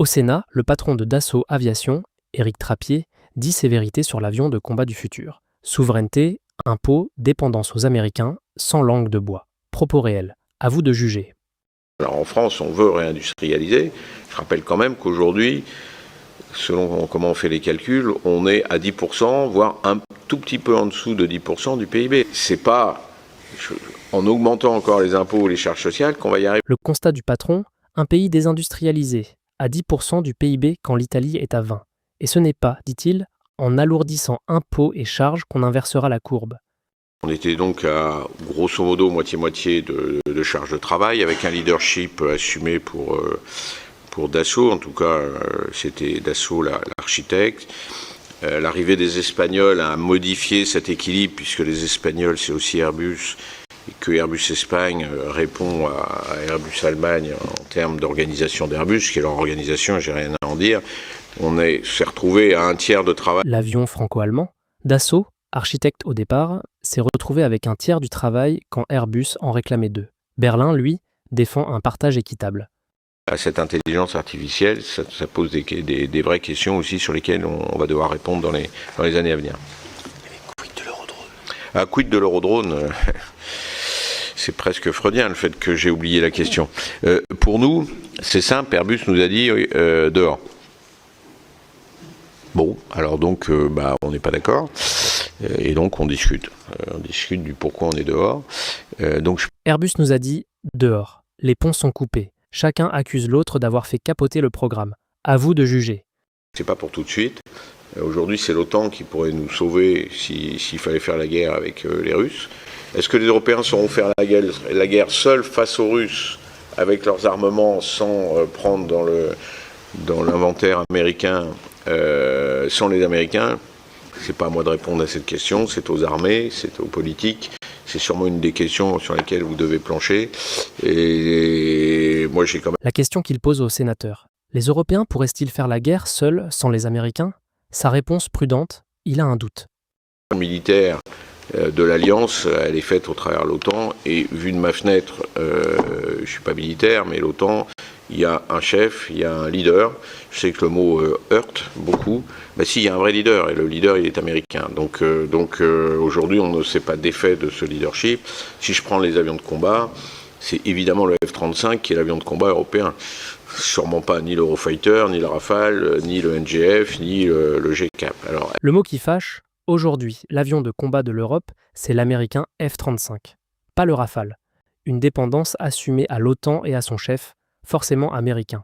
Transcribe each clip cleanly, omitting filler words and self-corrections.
Au Sénat, le patron de Dassault Aviation, Éric Trappier, dit ses vérités sur l'avion de combat du futur. Souveraineté, impôts, dépendance aux Américains, sans langue de bois. Propos réels. À vous de juger. Alors en France, on veut réindustrialiser. Je rappelle quand même qu'aujourd'hui, selon comment on fait les calculs, on est à 10%, voire un tout petit peu en dessous de 10% du PIB. C'est pas en augmentant encore les impôts ou les charges sociales qu'on va y arriver. Le constat du patron, un pays désindustrialisé, à 10% du PIB quand l'Italie est à 20%. Et ce n'est pas, dit-il, en alourdissant impôts et charges qu'on inversera la courbe. On était donc à grosso modo moitié-moitié de charges de travail, avec un leadership assumé pour Dassault. En tout cas, c'était Dassault l'architecte. L'arrivée des Espagnols a modifié cet équilibre, puisque les Espagnols, c'est aussi Airbus, et que Airbus Espagne répond à Airbus Allemagne en termes d'organisation d'Airbus, qui est leur organisation, j'ai rien à en dire. On s'est retrouvé à un tiers de travail. L'avion franco-allemand, Dassault, architecte au départ, s'est retrouvé avec un tiers du travail quand Airbus en réclamait 2. Berlin, lui, défend un partage équitable. À cette intelligence artificielle, ça pose des vraies questions aussi sur lesquelles on va devoir répondre dans les années à venir. Quid de l'eurodrone ? Quid de l'eurodrone C'est presque freudien le fait que j'ai oublié la question. Pour nous, c'est simple, Airbus nous a dit dehors. Bon, alors donc on n'est pas d'accord, et donc on discute. On discute du pourquoi on est dehors. Airbus nous a dit dehors. Les ponts sont coupés. Chacun accuse l'autre d'avoir fait capoter le programme. À vous de juger. C'est pas pour tout de suite. Aujourd'hui, c'est l'OTAN qui pourrait nous sauver s'il fallait faire la guerre avec les Russes. Est-ce que les Européens sauront faire la guerre seuls face aux Russes, avec leurs armements, sans prendre dans l'inventaire américain, sans les Américains? C'est pas à moi de répondre à cette question, c'est aux armées, c'est aux politiques. C'est sûrement une des questions sur lesquelles vous devez plancher. Et moi, j'ai quand même... La question qu'il pose aux sénateurs. Les Européens pourraient-ils faire la guerre seuls, sans les Américains? Sa réponse prudente, il a un doute. La militaire de l'Alliance, elle est faite au travers de l'OTAN. Et vu de ma fenêtre, je ne suis pas militaire, mais l'OTAN, il y a un chef, il y a un leader. Je sais que le mot heurte beaucoup. Si, il y a un vrai leader, et le leader, il est américain. Donc aujourd'hui, on ne sait pas d'effet de ce leadership. Si je prends les avions de combat, c'est évidemment le F-35 qui est l'avion de combat européen. Sûrement pas ni l'Eurofighter, ni le Rafale, ni le NGF, ni le G4. Alors... Le mot qui fâche, aujourd'hui, l'avion de combat de l'Europe, c'est l'américain F-35. Pas le Rafale. Une dépendance assumée à l'OTAN et à son chef, forcément américain.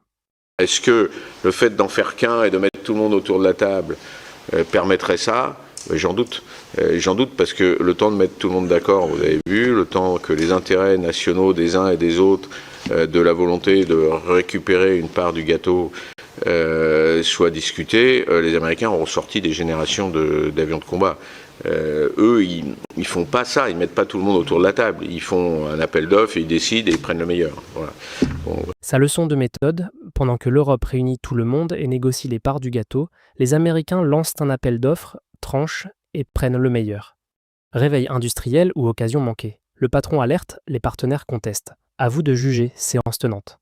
Est-ce que le fait d'en faire qu'un et de mettre tout le monde autour de la table permettrait ça? J'en doute. J'en doute parce que le temps de mettre tout le monde d'accord, vous avez vu, le temps que les intérêts nationaux des uns et des autres, de la volonté de récupérer une part du gâteau, soient discutés, les Américains ont sorti des générations d'avions de combat. Eux, ils font pas ça, ils mettent pas tout le monde autour de la table. Ils font un appel d'offres, et ils décident et ils prennent le meilleur. Voilà. Bon. Sa leçon de méthode, pendant que l'Europe réunit tout le monde et négocie les parts du gâteau, les Américains lancent un appel d'offres, tranchent et prennent le meilleur. Réveil industriel ou occasion manquée. Le patron alerte, les partenaires contestent. À vous de juger, séance tenante.